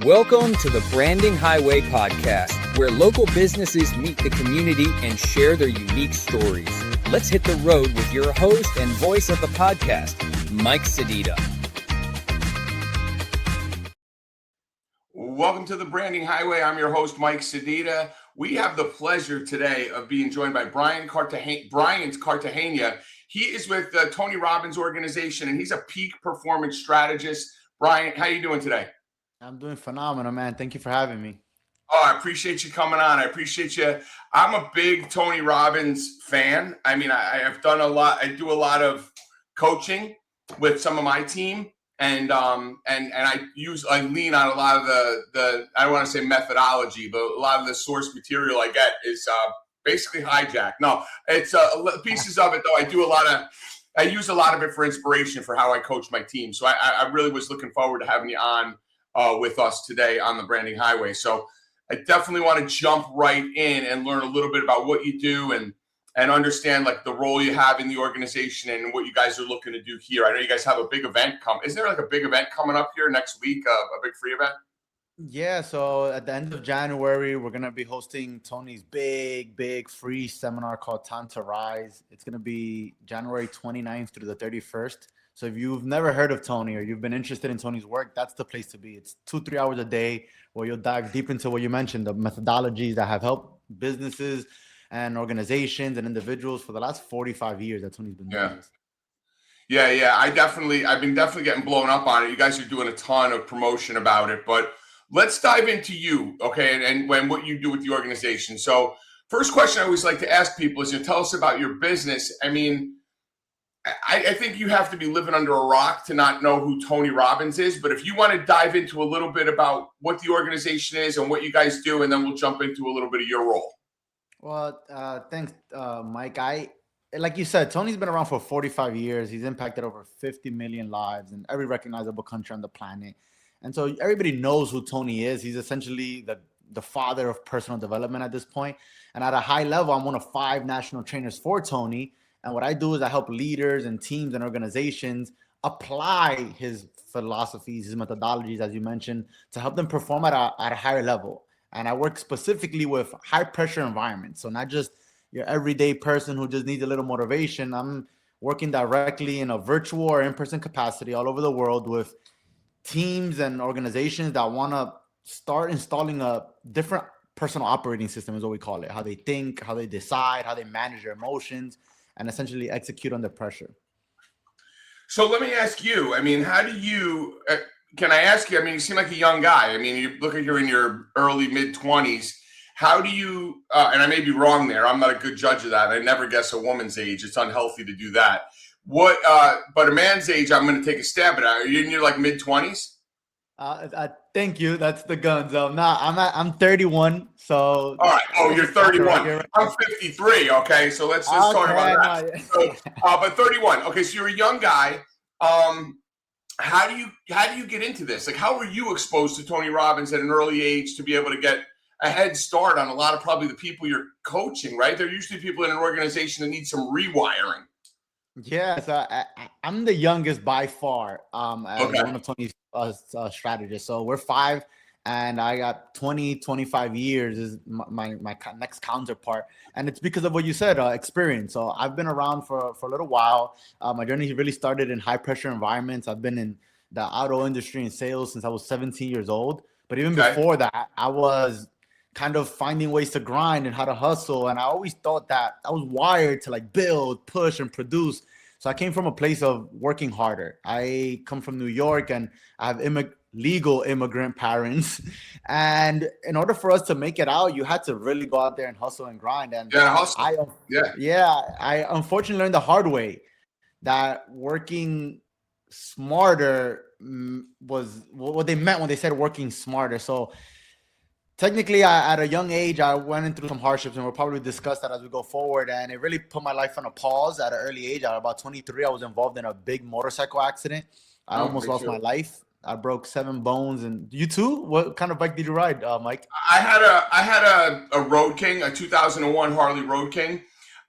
Welcome to the Branding Highway podcast, where local businesses meet the community and share their unique stories. Let's hit the road with your host and voice of the podcast, Mike Sedita. Welcome to the Branding Highway. I'm your host, Mike Sedita. We have the pleasure today of being joined by Brian Cartagena. He is with the Tony Robbins organization, and he's a peak performance strategist. Brian, how you doing today? I'm doing phenomenal, man. Thank you for having me. Oh, I appreciate you coming on. I appreciate you. I'm a big Tony Robbins fan. I mean, I have done a lot. I do a lot of coaching with some of my team, and I lean on a lot of the I don't want to say methodology, but a lot of the source material I get is basically hijacked. No, it's pieces of it though. I use a lot of it for inspiration for how I coach my team. So I really was looking forward to having you on with us today on the Branding Highway. So I definitely want to jump right in and learn a little bit about what you do and understand like the role you have in the organization and what you guys are looking to do here. I know you guys have a big event coming. Is there like a big event coming up here next week, a big free event? Yeah, so at the end of January, we're going to be hosting Tony's big free seminar called Time to Rise. It's going to be January 29th through the 31st. So if you've never heard of Tony or you've been interested in Tony's work, that's the place to be. It's 2-3 hours a day where you'll dive deep into what you mentioned, the methodologies that have helped businesses and organizations and individuals for the last 45 years that Tony's been doing this. Yeah. I've been definitely getting blown up on it. You guys are doing a ton of promotion about it, but let's dive into you, okay, and what you do with the organization. So first question I always like to ask people is, tell us about your business. I mean, I think you have to be living under a rock to not know who Tony Robbins is. But if you want to dive into a little bit about what the organization is and what you guys do, and then we'll jump into a little bit of your role. Well, thanks, Mike. Like you said, Tony's been around for 45 years. He's impacted over 50 million lives in every recognizable country on the planet. And so everybody knows who Tony is. He's essentially the father of personal development at this point. And at a high level, I'm one of 5 national trainers for Tony. And what I do is I help leaders and teams and organizations apply his philosophies, his methodologies, as you mentioned, to help them perform at a higher level. And I work specifically with high pressure environments. So not just your everyday person who just needs a little motivation. I'm working directly in a virtual or in-person capacity all over the world with teams and organizations that want to start installing a different personal operating system, is what we call it. How they think, how they decide, how they manage their emotions, and essentially execute under pressure. So let me ask you, I mean, how do you, can I ask you, I mean, you seem like a young guy. I mean, you look like you're in your early mid-20s. How do you, and I may be wrong there, I'm not a good judge of that. I never guess a woman's age. It's unhealthy to do that. But a man's age, I'm going to take a stab at it. Are you in your like mid-20s? Thank you. That's the guns. I'm 31. So all right. Oh, you're 31. I'm 53. Okay, so let's talk about that. So, but 31. Okay, so you're a young guy. How do you get into this? Like, how were you exposed to Tony Robbins at an early age to be able to get a head start on a lot of probably the people you're coaching? Right? They're usually people in an organization that need some rewiring. Yeah, so I'm the youngest by far. As one of Tony's strategists. So we're 5, and I got 25 years is my next counterpart, and it's because of what you said, experience. So I've been around for a little while. My journey really started in high pressure environments. I've been in the auto industry and sales since I was 17 years old. But even before that, I was kind of finding ways to grind and how to hustle. And I always thought that I was wired to like build, push, and produce. So I came from a place of working harder. I come from New York, and I have legal immigrant parents. And in order for us to make it out, you had to really go out there and hustle and grind. And hustle. I unfortunately learned the hard way that working smarter was what they meant when they said working smarter. So technically, at a young age, I went through some hardships, and we'll probably discuss that as we go forward. And it really put my life on a pause at an early age. At about 23, I was involved in a big motorcycle accident. I almost lost my life. I broke 7 bones. And you too? What kind of bike did you ride, Mike? I had a Road King, a 2001 Harley Road King.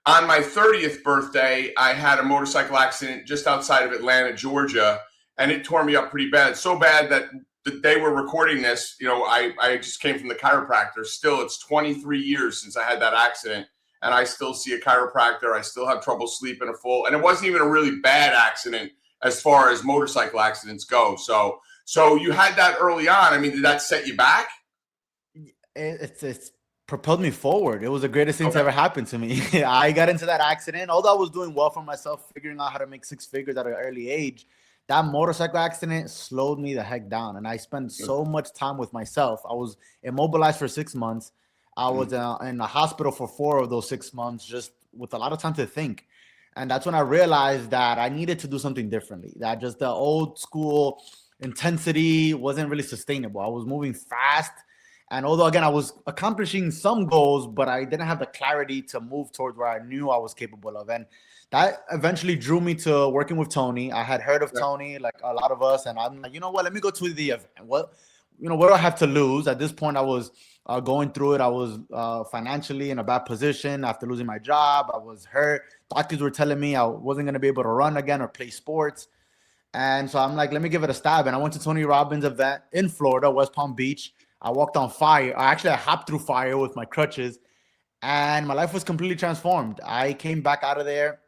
On my 30th birthday, I had a motorcycle accident just outside of Atlanta, Georgia, and it tore me up pretty bad. So bad that the day we're recording this, I just came from the chiropractor. Still, it's 23 years since I had that accident, and I still see a chiropractor. I still have trouble sleeping and it wasn't even a really bad accident as far as motorcycle accidents go. So you had that early on. I mean, did that set you back? It's propelled me forward. It was the greatest thing to ever happen to me. I got into that accident, although I was doing well for myself, figuring out how to make 6 figures at an early age. That motorcycle accident slowed me the heck down, and I spent so much time with myself. I was immobilized for 6 months. I was in the hospital for 4 of those 6 months, just with a lot of time to think. And that's when I realized that I needed to do something differently, that just the old school intensity wasn't really sustainable. I was moving fast. And although, again, I was accomplishing some goals, but I didn't have the clarity to move towards where I knew I was capable of. And that eventually drew me to working with Tony. I had heard of Tony, like a lot of us. And I'm like, you know what, let me go to the event. What do I have to lose? At this point, I was going through it. I was financially in a bad position after losing my job. I was hurt. Doctors were telling me I wasn't going to be able to run again or play sports. And so I'm like, let me give it a stab. And I went to Tony Robbins' event in Florida, West Palm Beach. I walked on fire. I hopped through fire with my crutches, and my life was completely transformed. I came back out of there,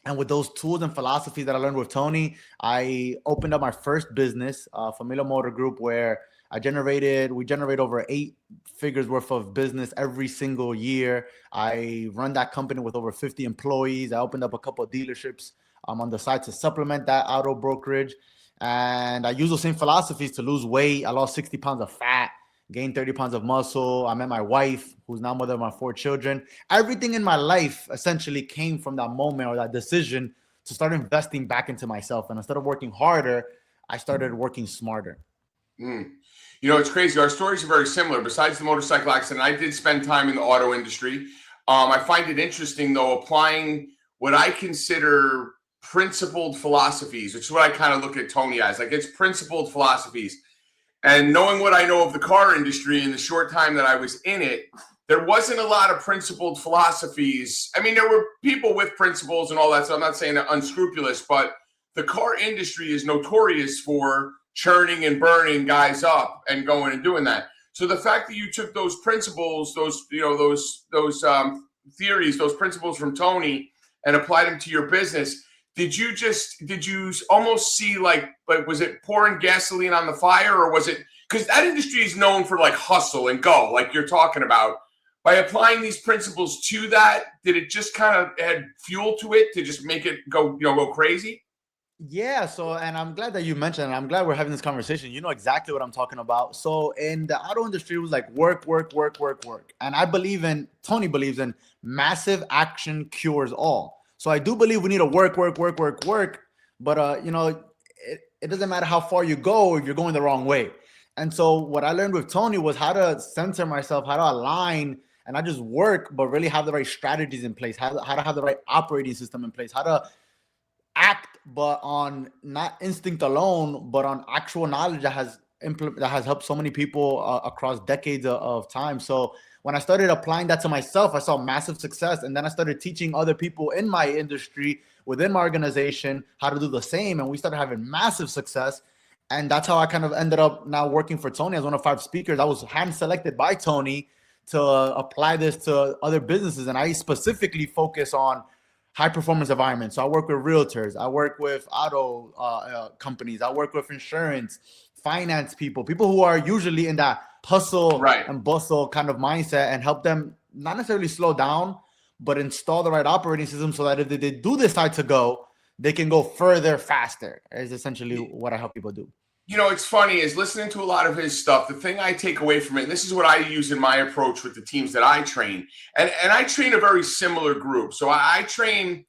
and with those tools and philosophies that I learned with Tony, I opened up my first business, Familia Motor Group, where we generate over 8 figures worth of business every single year. I run that company with over 50 employees. I opened up a couple of dealerships on the side to supplement that auto brokerage. And I use those same philosophies to lose weight. I lost 60 pounds of fat, gained 30 pounds of muscle. I met my wife, who's now mother of my 4 children. Everything in my life essentially came from that moment or that decision to start investing back into myself. And instead of working harder, I started working smarter. It's crazy. Our stories are very similar. Besides the motorcycle accident, I did spend time in the auto industry. I find it interesting, though, applying what I consider principled philosophies, which is what I kind of look at Tony as. Like, it's principled philosophies. And knowing what I know of the car industry in the short time that I was in it, there wasn't a lot of principled philosophies. I mean, there were people with principles and all that, so I'm not saying they're unscrupulous, but the car industry is notorious for churning and burning guys up and going and doing that. So the fact that you took those principles, those theories, those principles from Tony and applied them to your business, did you almost see like was it pouring gasoline on the fire, or was it, because that industry is known for like hustle and go, like you're talking about? By applying these principles to that, did it just kind of add fuel to it to just make it go crazy? Yeah. So, and I'm glad that you mentioned, and I'm glad we're having this conversation. You know exactly what I'm talking about. So in the auto industry, it was like work. And Tony believes in massive action cures all. So I do believe we need to work. But, it doesn't matter how far you go if you're going the wrong way. And so what I learned with Tony was how to center myself, how to align and not just work, but really have the right strategies in place, how to have the right operating system in place, how to act, but on not instinct alone, but on actual knowledge that has helped so many people across decades of time. So when I started applying that to myself, I saw massive success. And then I started teaching other people in my industry, within my organization, how to do the same. And we started having massive success. And that's how I kind of ended up now working for Tony as one of 5 speakers. I was hand selected by Tony to apply this to other businesses. And I specifically focus on high performance environments. So I work with realtors. I work with auto companies. I work with insurance, finance people who are usually in that hustle and bustle kind of mindset, and help them not necessarily slow down, but install the right operating system so that if they do decide to go, they can go further faster. Is essentially what I help people do. It's funny is listening to a lot of his stuff. The thing I take away from it, and this is what I use in my approach with the teams that I train, and I train a very similar group. So I train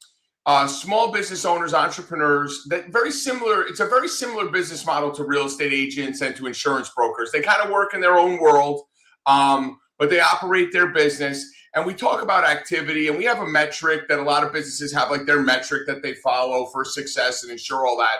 small business owners, entrepreneurs. It's a very similar business model to real estate agents and to insurance brokers. They kind of work in their own world, but they operate their business. And we talk about activity, and we have a metric that a lot of businesses have, like their metric that they follow for success and ensure all that.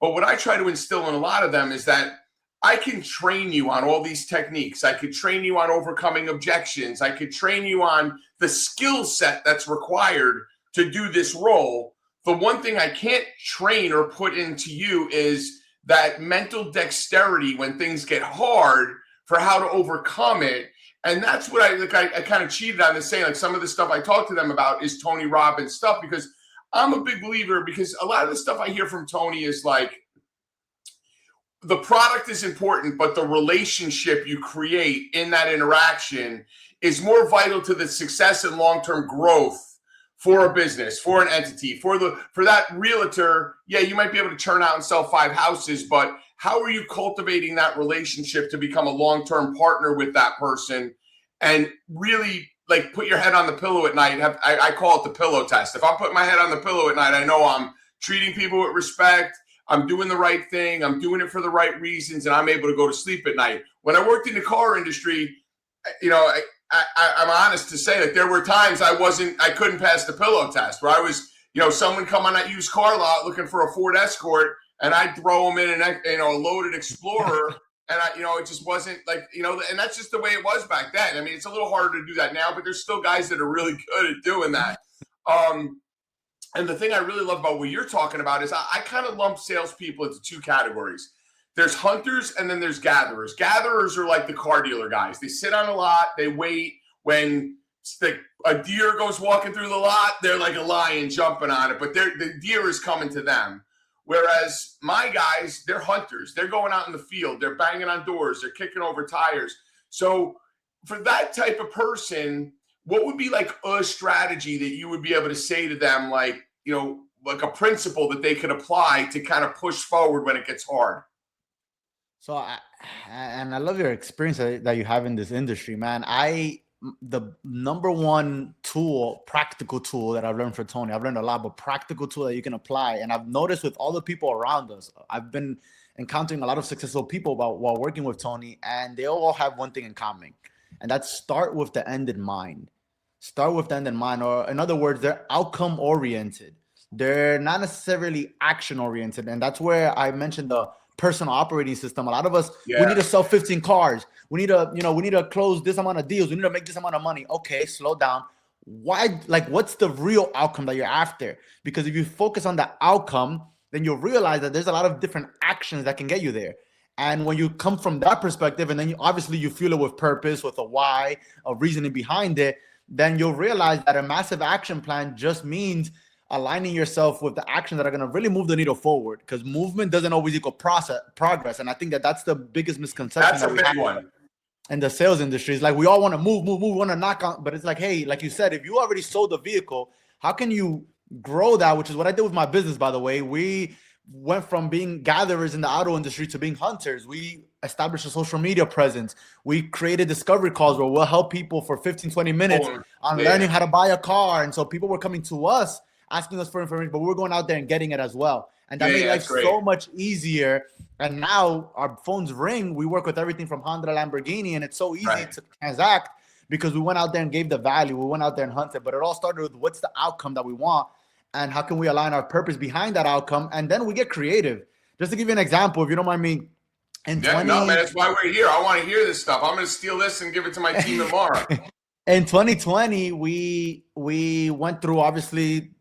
But what I try to instill in a lot of them is that I can train you on all these techniques. I could train you on overcoming objections. I could train you on the skill set that's required to do this role. The one thing I can't train or put into you is that mental dexterity when things get hard for how to overcome it. And that's what I kind of cheated on this saying, like some of the stuff I talk to them about is Tony Robbins stuff, because I'm a big believer, because a lot of the stuff I hear from Tony is like, the product is important, but the relationship you create in that interaction is more vital to the success and long-term growth for a business, for an entity, for that realtor. Yeah, you might be able to churn out and sell 5 houses, but how are you cultivating that relationship to become a long-term partner with that person and really like put your head on the pillow at night? I call it the pillow test. If I'm putting my head on the pillow at night, I know I'm treating people with respect, I'm doing the right thing, I'm doing it for the right reasons, and I'm able to go to sleep at night. When I worked in the car industry, you know, I'm honest to say that there were times I couldn't pass the pillow test, where I was, you know, someone come on that used car lot looking for a Ford Escort, and I'd throw them in a loaded Explorer, and it just wasn't like, and that's just the way it was back then. I mean, it's a little harder to do that now, but there's still guys that are really good at doing that. And the thing I really love about what you're talking about is I kind of lump salespeople into 2 categories. There's hunters and then there's gatherers. Gatherers are like the car dealer guys. They sit on a lot. They wait. When a deer goes walking through the lot, they're like a lion jumping on it, but the deer is coming to them. Whereas my guys, they're hunters. They're going out in the field. They're banging on doors. They're kicking over tires. So for that type of person, what would be like a strategy that you would be able to say to them, like, like a principle that they could apply to kind of push forward when it gets hard? So I love your experience that you have in this industry, man. The number one tool, practical tool that I've learned from Tony, I've learned a lot, but practical tool that you can apply. And I've noticed with all the people around us, I've been encountering a lot of successful people while working with Tony, and they all have one thing in common, and that's start with the end in mind. Start with the end in mind, or in other words, they're outcome oriented. They're not necessarily action oriented. And that's where I mentioned the personal operating system. A lot of us, we need to sell 15 cars. We need to close this amount of deals. We need to make this amount of money. Okay, slow down. Why? Like, what's the real outcome that you're after? Because if you focus on the outcome, then you'll realize that there's a lot of different actions that can get you there. And when you come from that perspective, and then you fuel it with purpose, with a why, a reasoning behind it, then you'll realize that a massive action plan just means aligning yourself with the actions that are going to really move the needle forward, because movement doesn't always equal progress. And I think that's the biggest misconception. That's a big one. In the sales industry. Is like, we all want to move, want to knock on, but it's like, hey, like you said, if you already sold the vehicle, how can you grow that? Which is what I did with my business, by the way. We went from being gatherers in the auto industry to being hunters. We established a social media presence. We created discovery calls where we'll help people for 15, 20 minutes on learning how to buy a car. And so people were coming to us, asking us for information, but we were going out there and getting it as well. And that made life so much easier. And now our phones ring. We work with everything from Honda to Lamborghini, and it's so easy to transact because we went out there and gave the value. We went out there and hunted, but it all started with what's the outcome that we want and how can we align our purpose behind that outcome. And then we get creative. Just to give you an example, if you don't mind me. No, man, that's why we're here. I want to hear this stuff. I'm going to steal this and give it to my team tomorrow. In 2020, we went through, obviously,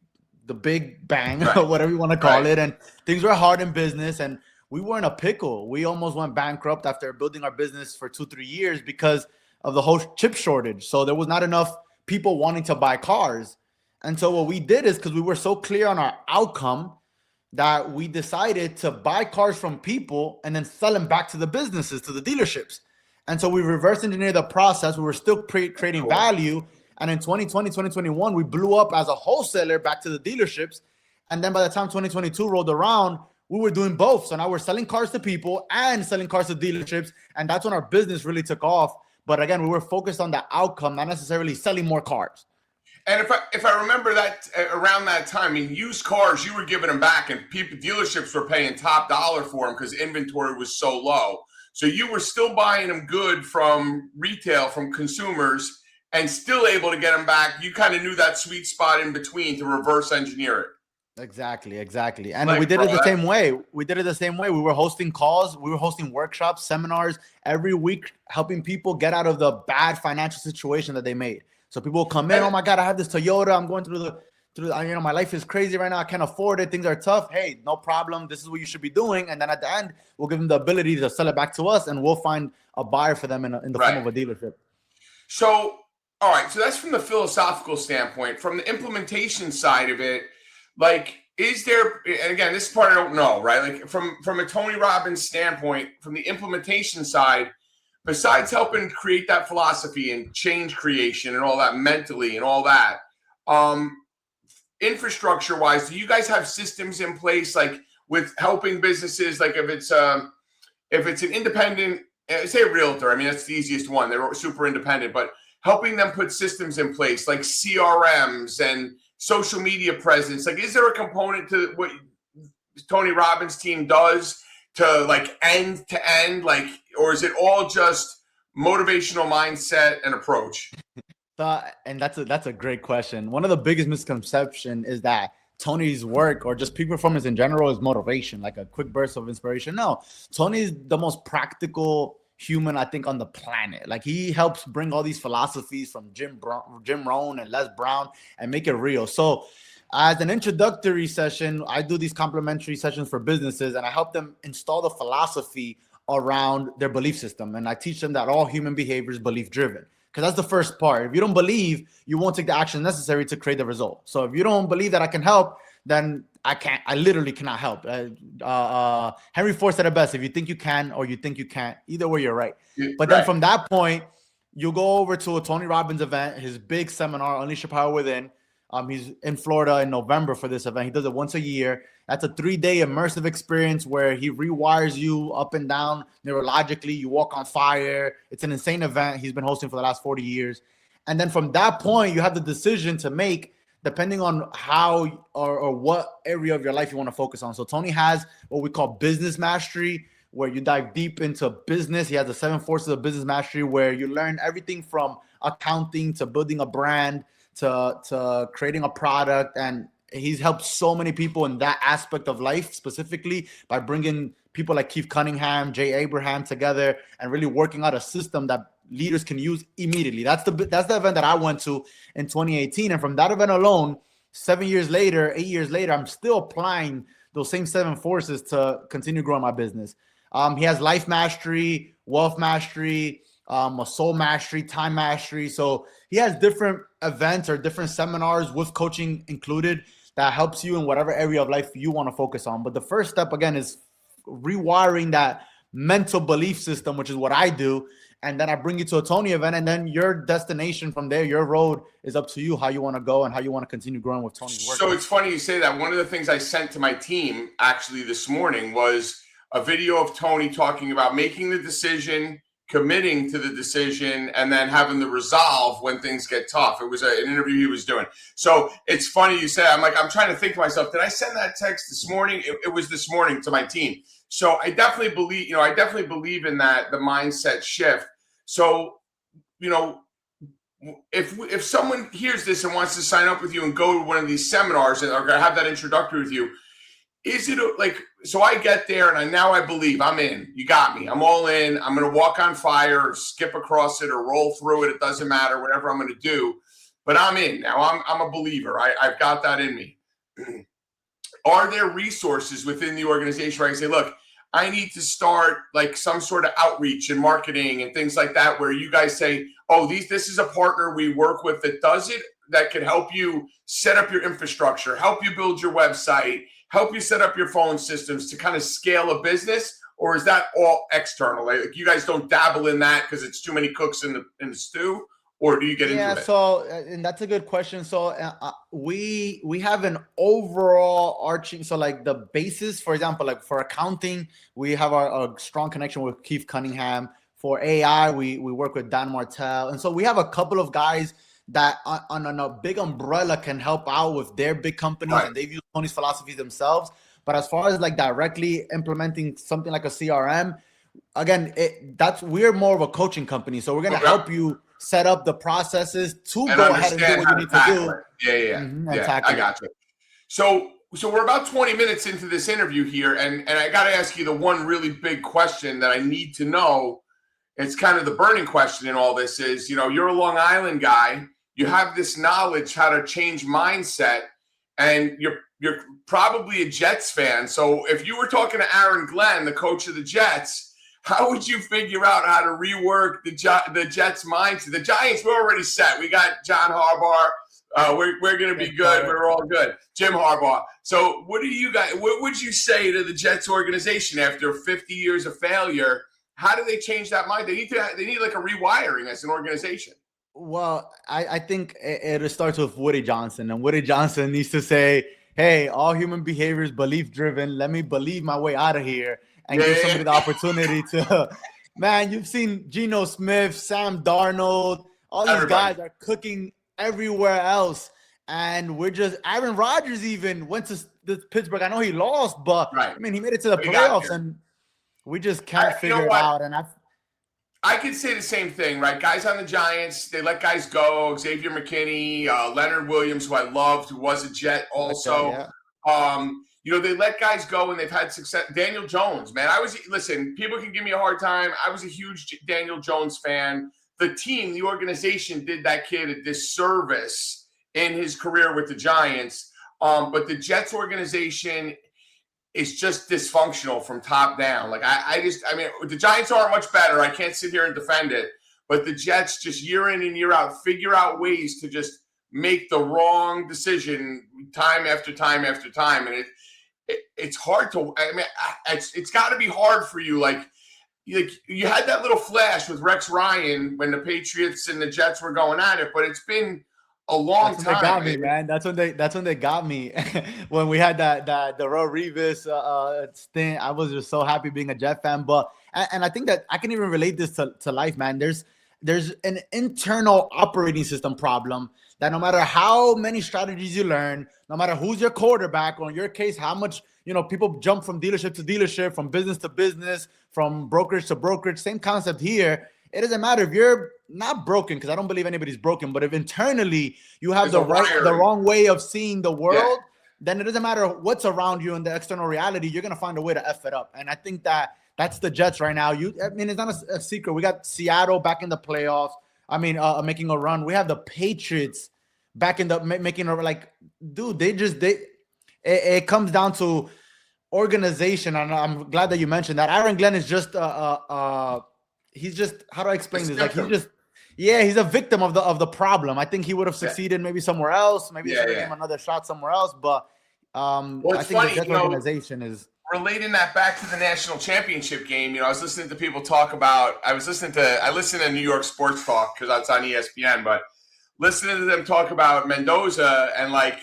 the big bang, whatever you want to call it. And things were hard in business, and we were in a pickle. We almost went bankrupt after building our business for 2-3 years because of the whole chip shortage. So there was not enough people wanting to buy cars. And so what we did is, because we were so clear on our outcome, that we decided to buy cars from people and then sell them back to the businesses, to the dealerships. And so we reverse engineered the process. We were still creating value. And in 2020, 2021, we blew up as a wholesaler back to the dealerships. And then by the time 2022 rolled around, we were doing both. So now we're selling cars to people and selling cars to dealerships. And that's when our business really took off. But again, we were focused on the outcome, not necessarily selling more cars. And if I remember that around that time, I mean, used cars, you were giving them back, and dealerships were paying top dollar for them because inventory was so low. So you were still buying them good from retail, from consumers, and still able to get them back. You kind of knew that sweet spot in between to reverse engineer it. Exactly. And we did it the same way. We were hosting calls. We were hosting workshops, seminars every week, helping people get out of the bad financial situation that they made. So people will come in, oh my God, I have this Toyota. I'm going through through, my life is crazy right now. I can't afford it. Things are tough. Hey, no problem. This is what you should be doing. And then at the end, we'll give them the ability to sell it back to us, and we'll find a buyer for them in the form of a dealership. So, all right. So that's from the philosophical standpoint. From the implementation side of it, like, is there, and again, this part I don't know, right? Like from a Tony Robbins standpoint, from the implementation side, besides helping create that philosophy and change creation and all that mentally and all that, infrastructure wise, do you guys have systems in place, like with helping businesses, like if it's an independent, say a realtor, I mean, that's the easiest one. They're super independent, but helping them put systems in place like CRMs and social media presence. Like, is there a component to what Tony Robbins' team does to like end to end, like, or is it all just motivational mindset and approach? And that's a great question. One of the biggest misconceptions is that Tony's work or just peak performance in general is motivation, like a quick burst of inspiration. No, Tony's the most practical human, I think, on the planet. Like, he helps bring all these philosophies from Jim Rohn and Les Brown and make it real. So as an introductory session, I do these complimentary sessions for businesses, and I help them install the philosophy around their belief system. And I teach them that all human behavior is belief driven, because that's the first part. If you don't believe, you won't take the action necessary to create the result. So if you don't believe that I can help, then I literally cannot help. Henry Ford said it best: if you think you can or you think you can't, either way, you're right. But then from that point, you go over to a Tony Robbins event, his big seminar, Unleash Your Power Within. He's in Florida in November for this event. He does it once a year. That's a 3-day immersive experience where he rewires you up and down neurologically. You walk on fire. It's an insane event he's been hosting for the last 40 years. And then from that point, you have the decision to make, depending on how or what area of your life you want to focus on. So Tony has what we call business mastery, where you dive deep into business. He has the 7 forces of business mastery, where you learn everything from accounting to building a brand to creating a product. And he's helped so many people in that aspect of life, specifically by bringing people like Keith Cunningham, Jay Abraham together and really working out a system that leaders can use immediately. That's the event that I went to in 2018. And from that event alone, 8 years later, I'm still applying those same 7 forces to continue growing my business. He has life mastery, wealth mastery, a soul mastery, time mastery. So he has different events or different seminars with coaching included that helps you in whatever area of life you want to focus on. But the first step, again, is rewiring that mental belief system, which is what I do. And then I bring you to a Tony event, and then your destination from there, your road is up to you, how you want to go and how you want to continue growing with Tony's work. So it's funny you say that. One of the things I sent to my team actually this morning was a video of Tony talking about making the decision, committing to the decision, and then having the resolve when things get tough. It was an interview he was doing. So it's funny you say, I'm trying to think to myself, did I send that text this morning? It was this morning to my team. So I definitely believe, in that, the mindset shift. So, if someone hears this and wants to sign up with you and go to one of these seminars and or have that introductory with you, is it like, so I get there and now I believe I'm in, you got me, I'm all in, I'm going to walk on fire or skip across it or roll through it. It doesn't matter, whatever I'm going to do, but I'm in now. I'm a believer. I've got that in me. Are there resources within the organization where I can say, look, I need to start like some sort of outreach and marketing and things like that, where you guys say, oh, this is a partner we work with that does it, that can help you set up your infrastructure, help you build your website, help you set up your phone systems to kind of scale a business? Or is that all external? Like you guys don't dabble in that because it's too many cooks in the stew? Or do you get into it? So, and that's a good question. So we have an overall arching. So like the basis, for example, like for accounting, we have a strong connection with Keith Cunningham. For AI, we work with Dan Martell. And so we have a couple of guys that on a big umbrella can help out with their big companies, right, and they've used Tony's philosophies themselves. But as far as like directly implementing something like a CRM, again, we're more of a coaching company. So we're going to help you set up the processes to go ahead and do what you need to do. Yeah. I got you. So we're about 20 minutes into this interview here, and I got to ask you the one really big question that I need to know. It's kind of the burning question in all this is, you're a Long Island guy. You have this knowledge how to change mindset. and you're probably a Jets fan. So if you were talking to Aaron Glenn, the coach of the Jets, how would you figure out how to rework the Jets' mindset? The Giants were already set. We got John Harbaugh. We're going to be good. We're all good. Jim Harbaugh. So what would you say to the Jets organization after 50 years of failure? How do they change that mind? They need like a rewiring as an organization. Well, I think it starts with Woody Johnson, and Woody Johnson needs to say, hey, all human behavior is belief-driven. Let me believe my way out of here and give somebody the opportunity to – man, you've seen Geno Smith, Sam Darnold, all these guys are cooking everywhere else. And we're just – Aaron Rodgers even went to Pittsburgh. I know he lost, but, I mean, he made it to the playoffs, and we just can't figure it out. And I could say the same thing, right? Guys on the Giants, they let guys go. Xavier McKinney, Leonard Williams, who I loved, who was a Jet also. They let guys go and they've had success. Daniel Jones, man. Listen, people can give me a hard time. I was a huge Daniel Jones fan. The team, the organization did that kid a disservice in his career with the Giants. But the Jets organization is just dysfunctional from top down. Like I mean, the Giants aren't much better. I can't sit here and defend it, but the Jets just year in and year out figure out ways to just make the wrong decision time after time after time, and it's hard to. I mean, it's got to be hard for you. Like you had that little flash with Rex Ryan when the Patriots and the Jets were going at it, but it's been a long time. They got me, man. That's when they got me. When we had that Darrelle Revis stint, I was just so happy being a Jet fan. But and I think that I can even relate this to life, man. There's an internal operating system problem that no matter how many strategies you learn, no matter who's your quarterback, or in your case, how much people jump from dealership to dealership, from business to business, from brokerage to brokerage. Same concept here. It doesn't matter if you're not broken, because I don't believe anybody's broken, but if internally you have the wrong way of seeing the world, then it doesn't matter what's around you in the external reality, you're going to find a way to F it up. And I think that's the Jets right now. I mean, it's not a secret. We got Seattle back in the playoffs. I mean, making a run. We have the Patriots back in the making dude, it comes down to organization. And I'm glad that you mentioned that. Aaron Glenn is just he's just, how do I explain this? Like he's a victim of the problem. I think he would have succeeded maybe somewhere else. Maybe give him another shot somewhere else. but I think the Jets organization is relating that back to the national championship game. I was listening to people talk about. I listen to New York Sports Talk because that's on ESPN. But listening to them talk about Mendoza, and like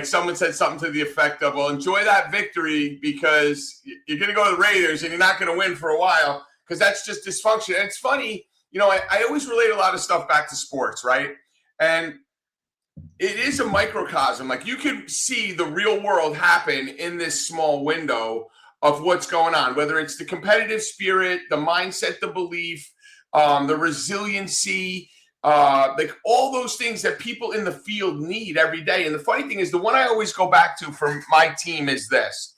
someone said something to the effect of, "Well, enjoy that victory because you're going to go to the Raiders and you're not going to win for a while because that's just dysfunction." And it's funny, I always relate a lot of stuff back to sports, right? And it is a microcosm. Like you can see the real world happen in this small window of what's going on, whether it's the competitive spirit, the mindset, the belief, the resiliency, like all those things that people in the field need every day. And the funny thing is, the one I always go back to from my team is this.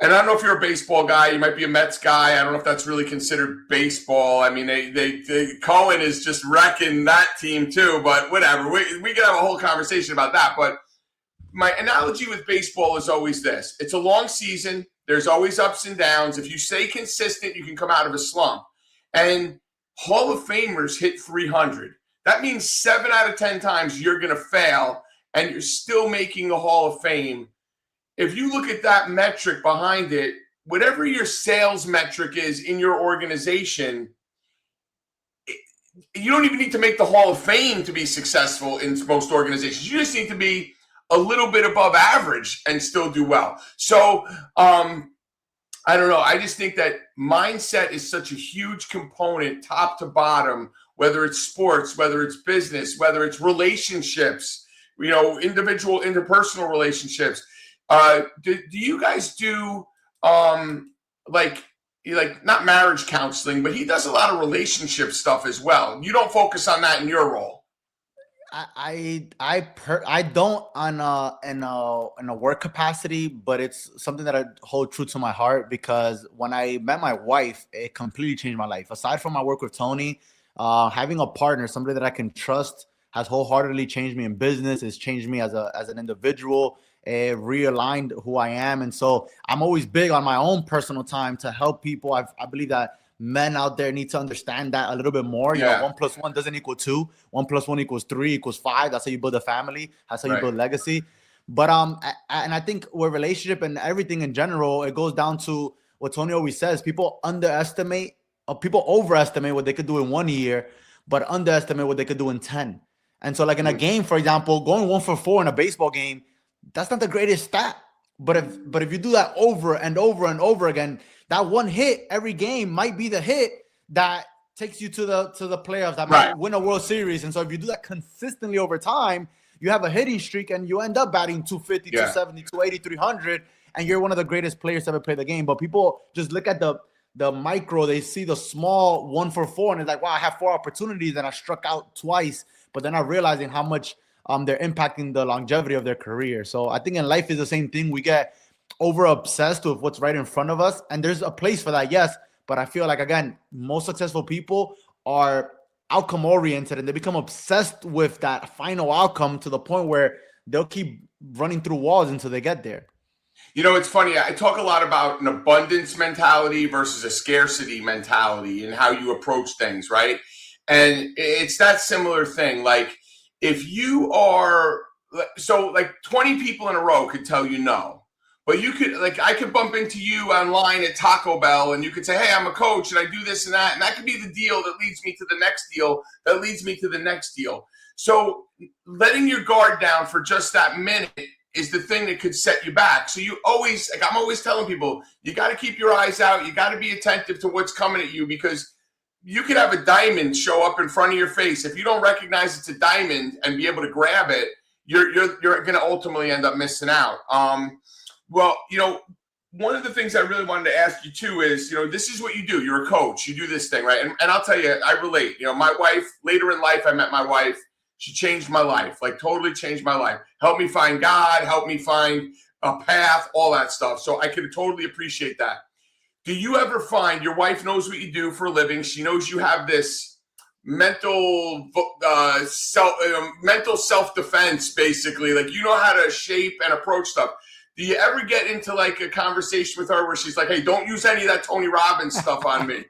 And I don't know if you're a baseball guy. You might be a Mets guy. I don't know if that's really considered baseball. I mean, Cohen is just wrecking that team too. But whatever. We can have a whole conversation about that. But my analogy with baseball is always this: it's a long season. There's always ups and downs. If you stay consistent, you can come out of a slump. And Hall of Famers hit 300. That means 7 out of 10 times you're going to fail, and you're still making the Hall of Fame. If you look at that metric behind it, whatever your sales metric is in your organization, you don't even need to make the Hall of Fame to be successful in most organizations. You just need to be a little bit above average and still do well. So, I don't know. I just think that mindset is such a huge component, top to bottom, whether it's sports, whether it's business, whether it's relationships, individual, interpersonal relationships. Do you guys do like not marriage counseling, but he does a lot of relationship stuff as well? You don't focus on that in your role. I don't in a work capacity, but it's something that I hold true to my heart, because when I met my wife, it completely changed my life. Aside from my work with Tony, having a partner, somebody that I can trust has wholeheartedly changed me in business. It's changed me as an individual. It realigned who I am. And so I'm always big on my own personal time to help people. I believe that men out there need to understand that a little bit more. You know, 1 + 1 doesn't equal 2. 1 + 1 = 3 = 5. That's how you build a family. That's how you build legacy. But and I think with relationship and everything in general, it goes down to what Tony always says: people overestimate what they could do in 1 year, but underestimate what they could do in 10. And so, like in a game, for example, going 1 for 4 in a baseball game, that's not the greatest stat. But if you do that over and over and over again, that one hit every game might be the hit that takes you to the playoffs, that might win a World Series. And so if you do that consistently over time, you have a hitting streak and you end up batting 250, 270, 280, 300, and you're one of the greatest players to ever play the game. But people just look at the micro, they see the small 1 for 4, and it's like, wow, I have 4 opportunities and I struck out twice, but they're not realizing how much they're impacting the longevity of their career. So I think in life is the same thing. We get over obsessed with what's right in front of us, and there's a place for that, yes. But I feel like, again, most successful people are outcome oriented, and they become obsessed with that final outcome to the point where they'll keep running through walls until they get there. You know, it's funny. I talk a lot about an abundance mentality versus a scarcity mentality and how you approach things, right? And it's that similar thing. Like, if you are, so like 20 people in a row could tell you no, but you could, like, I could bump into you online at Taco Bell and you could say, hey, I'm a coach and I do this and that. And that could be the deal that leads me to the next deal, that leads me to the next deal. So letting your guard down for just that minute is the thing that could set you back. So you always, like I'm always telling people, you got to keep your eyes out. You got to be attentive to what's coming at you, because you could have a diamond show up in front of your face. If you don't recognize it's a diamond and be able to grab it, you're going to ultimately end up missing out. Well, you know, one of the things I really wanted to ask you too is, you know, this is what you do. You're a coach. You do this thing, right? And I'll tell you, I relate. You know, my wife, later in life, I met my wife. She changed my life, like totally changed my life. Helped me find God, helped me find a path, all that stuff. So I could totally appreciate that. Do you ever find your wife knows what you do for a living? She knows you have this mental self-defense, basically. Like, you know how to shape and approach stuff. Do you ever get into like a conversation with her where she's like, hey, don't use any of that Tony Robbins stuff on me?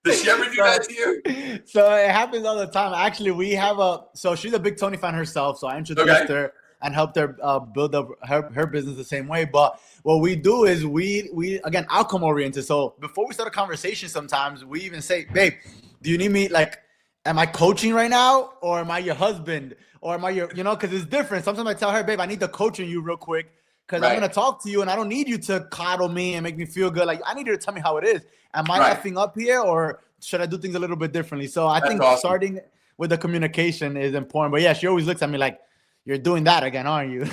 Does she ever do that to you? So it happens all the time. Actually, we have so she's a big Tony fan herself. So I introduced her and helped her build up her business the same way. But what we do is we again, outcome oriented. So before we start a conversation, sometimes we even say, babe, do you need me? Like, am I coaching right now? Or am I your husband? Or am I your, you know, because it's different. Sometimes I tell her, babe, I need to coach you real quick, because I'm going to talk to you and I don't need you to coddle me and make me feel good. Like, I need you to tell me how it is. Am I effing up here, or should I do things a little bit differently? So I think starting with the communication is important. But yeah, she always looks at me like, you're doing that again, aren't you?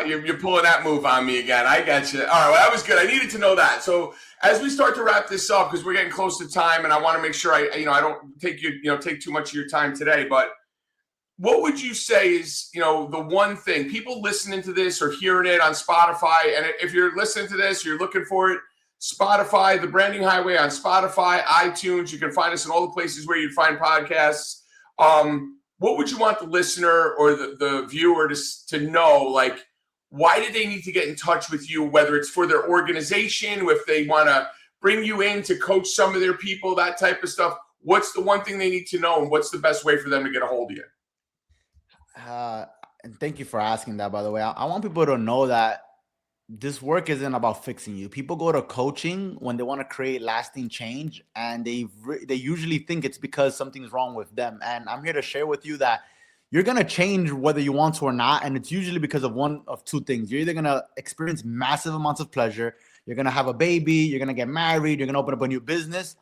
You're pulling that move on me again. I got you. All right, well, that was good. I needed to know that. So as we start to wrap this up, because we're getting close to time, and I want to make sure I don't take too much of your time today, but what would you say is, you know, the one thing people listening to this or hearing it on Spotify, and if you're listening to this, you're looking for it, Spotify, The Branding Highway on Spotify, iTunes, you can find us in all the places where you'd find podcasts. What would you want the listener or the viewer to know? Like, why do they need to get in touch with you, whether it's for their organization, if they want to bring you in to coach some of their people, that type of stuff? What's the one thing they need to know, and what's the best way for them to get a hold of you? And thank you for asking that, by the way. I want people to know that this work isn't about fixing you. People go to coaching when they want to create lasting change, and they usually think it's because something's wrong with them. And I'm here to share with you that you're going to change whether you want to or not. And it's usually because of one of two things. You're either going to experience massive amounts of pleasure, you're going to have a baby, you're going to get married, you're going to open up a new business,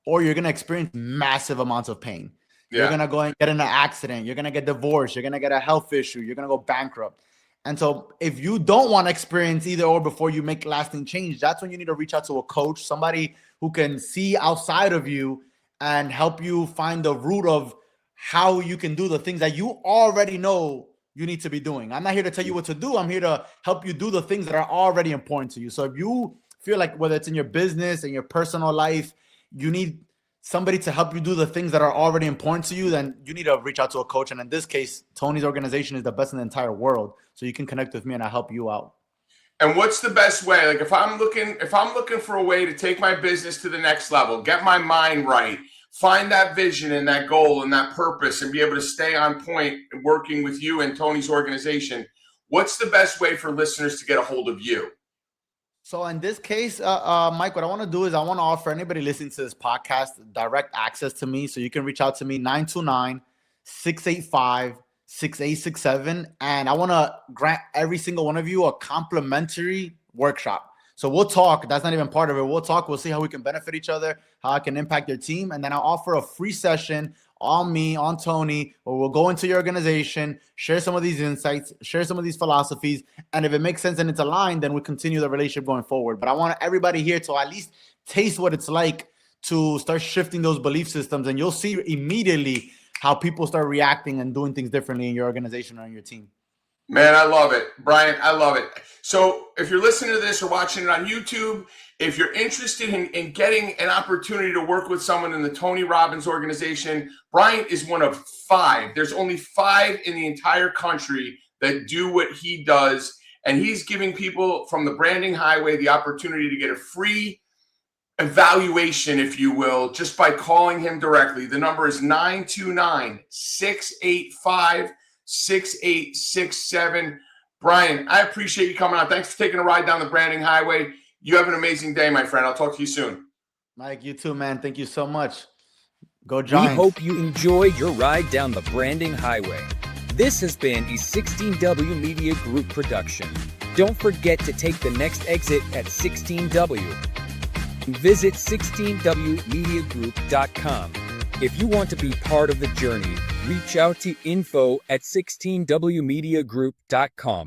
or you're going to experience massive amounts of pain. Yeah. You're going to go and get in an accident. You're going to get divorced. You're going to get a health issue. You're going to go bankrupt. And so if you don't want to experience either or before you make lasting change, that's when you need to reach out to a coach, somebody who can see outside of you and help you find the root of how you can do the things that you already know you need to be doing. I'm not here to tell you what to do. I'm here to help you do the things that are already important to you. So if you feel like whether it's in your business and your personal life, you need somebody to help you do the things that are already important to you, then you need to reach out to a coach. And in this case, Tony's organization is the best in the entire world. So you can connect with me and I'll help you out. And what's the best way? Like if I'm looking for a way to take my business to the next level, get my mind right, find that vision and that goal and that purpose, and be able to stay on point working with you and Tony's organization, what's the best way for listeners to get a hold of you? So in this case, Mike, what I want to do is I want to offer anybody listening to this podcast direct access to me. So you can reach out to me, 929-685-6867. And I want to grant every single one of you a complimentary workshop. So we'll talk. That's not even part of it. We'll talk. We'll see how we can benefit each other, how I can impact your team. And then I'll offer a free session on me, on Tony, where we'll go into your organization, share some of these insights, share some of these philosophies. And if it makes sense and it's aligned, then we continue the relationship going forward. But I want everybody here to at least taste what it's like to start shifting those belief systems. And you'll see immediately how people start reacting and doing things differently in your organization or in your team. Man, I love it. Brian, I love it. So if you're listening to this or watching it on YouTube, if you're interested in getting an opportunity to work with someone in the Tony Robbins organization, Brian is one of 5. There's only 5 in the entire country that do what he does. And he's giving people from the Branding Highway the opportunity to get a free evaluation, if you will, just by calling him directly. The number is 929-685-6867. Brian, I appreciate you coming on. Thanks for taking a ride down the Branding Highway. You have an amazing day, my friend. I'll talk to you soon. Mike, you too, man. Thank you so much. Go Giants. We hope you enjoyed your ride down the Branding Highway. This has been a 16W Media Group production. Don't forget to take the next exit at 16W. Visit 16wmediagroup.com. If you want to be part of the journey, reach out to info@16wmediagroup.com.